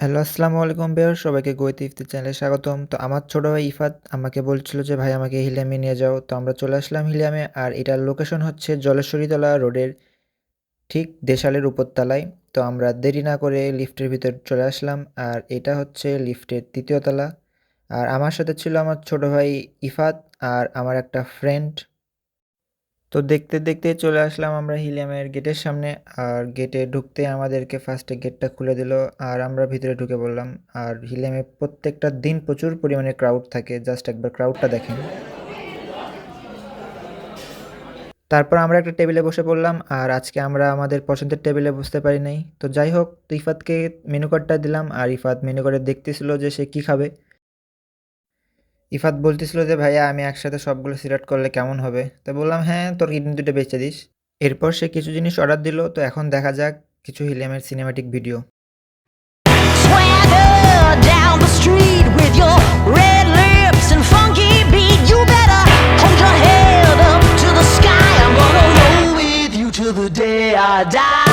Hello, আসসালামু আলাইকুম viewers, সবাইকে গইতে ইফতি চ্যানেলে স্বাগতম। তো আমার ছোট ভাই ইফাত আমাকে বলছিল যে, "ভাই আমাকে হিলিয়ামে নিয়ে যাও।" তো আমরা চলে আসলাম হিলিয়ামে। আর এটার লোকেশন হচ্ছে জলেশ্বরীতলা রোডের ঠিক দেশালের উপরতলায়। তো আমরা দেরি না করে লিফটের ভিতর চলে আসলাম। আর এটা হচ্ছে লিফটের ৩য় তলা। আর আমার সাথে ছিল আমার ছোট ভাই ইফাত আর আমার একটা ফ্রেন্ড। তো দেখতে, দেখতে চলে আসলাম আমরা হিলিয়ামের গেটের সামনে। আর গেটে ঢুকতেই আমাদেরকে ফার্স্টে গেটটা খুলে দিল। আর আমরা ভিতরে ঢুকে পড়লাম। আর হিলিয়ামে প্রত্যেকটা দিন প্রচুর পরিমাণে ক্রাউড থাকে। জাস্ট একবার ক্রাউডটা দেখেন। তারপর আমরা একটা টেবিলে বসে পড়লাম। আর আজকে আমরা আমাদের পছন্দের টেবিলে বসতে পারি নাই। তো যাই হোক, তো ইফাতকে মেনু কার্ডটা দিলাম। আর ইফাত মেনু কার্ডে দেখতেছিল যে সে কী খাবে। ইফাত বলতেছিল যে, "ভাইয়া আমি একসাথে সবগুলো সিলেক্ট করলে কেমন হবে?" তো বললাম, "হ্যাঁ, তোর কিডনি ২ টা বেচে দিস।" এরপর সে কিছু জিনিস অর্ডার দিল। তো এখন দেখা যাক কিছু হিলিয়ামের cinematic video. Swagger down the street with your red lips and funky beat. You better hold your head up to the sky. I'm gonna roll with you till the day I die.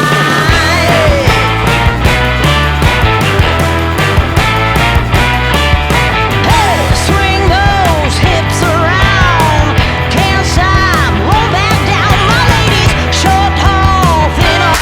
Hey, swing those hips around. Can't stop, roll back down. My ladies, short, tall, thin or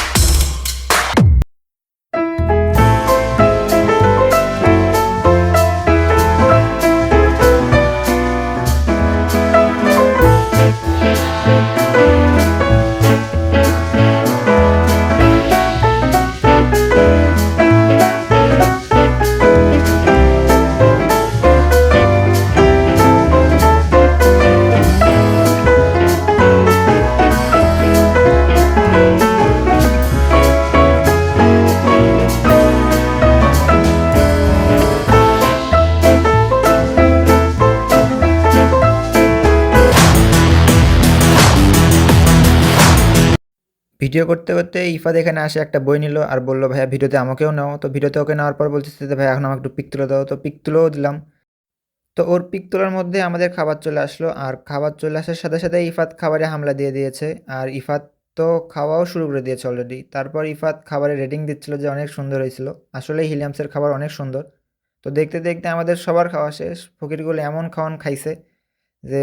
video করতে, করতে ইফাত এখানে আসে একটা বই নিল আর বলল, "ভাইয়া ভিডিওতে আমাকেও নাও।" তো ভিডিওতে ওকে নেওয়ার পর বলতেছে যে, "ভাইয়া এখন আমাকে একটু পিক তুলে দাও।" তো পিক তুলেও দিলাম। তো ওর পিক তোলার মধ্যে আমাদের খাবার চলে আসলো। আর খাবার চলে আসার সাথে, সাথে ইফাত খাবারে হামলা দিয়ে দিয়েছে। আর ইফাত তো খাওয়াও শুরু করে দিয়েছে অলরেডি। তারপর ইফাত খাবারের রেটিং দিচ্ছিল যে অনেক সুন্দর হয়েছিল। আসলেই হিলিয়ামসের খাবার অনেক সুন্দর। তো দেখতে, দেখতে আমাদের সবার খাওয়া শেষ। ফকিরগুলো এমন খাওয়ান খাইছে যে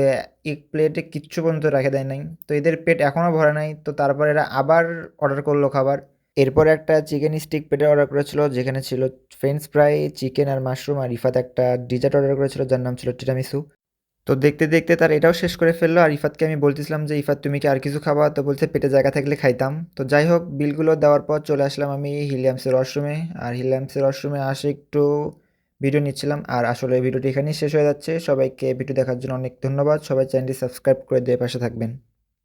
এক প্লেটে কিচ্ছু পর্যন্ত রেখে দেয় নাই। তো এদের পেট এখনও ভরে নাই। তো তারপর এরা আবার অর্ডার করলো খাবার। এরপর একটা চিকেন স্টিক প্লেটার অর্ডার করেছিল, যেখানে ছিল ফ্রেঞ্চ ফ্রাই, চিকেন আর মাশরুম। আর ইফাত একটা ডিজার্ট অর্ডার করেছিল যার নাম ছিল টিরামিসু। তো দেখতে, দেখতে তার এটাও শেষ করে ফেললো। আর ইফাতকে আমি বলতেছিলাম যে, "ইফাত তুমি কি আর কিছু খাবা?" তো বলছে, "পেটে জায়গা থাকলে খাইতাম।" তো যাই হোক, বিলগুলো দেওয়ার পর চলে আসলাম আমি হিলিয়ামসের ওয়াশরুমে। আর হিলিয়ামসের ওয়াশরুমে আসে একটু ভিডিও নিচ্ছিলাম। আর আসলে ভিডিওটি এখানেই শেষ হয়ে যাচ্ছে। সবাইকে ভিডিও দেখার জন্য অনেক ধন্যবাদ। সবাই চ্যানেলটি সাবস্ক্রাইব করে দিয়ে পাশে থাকবেন।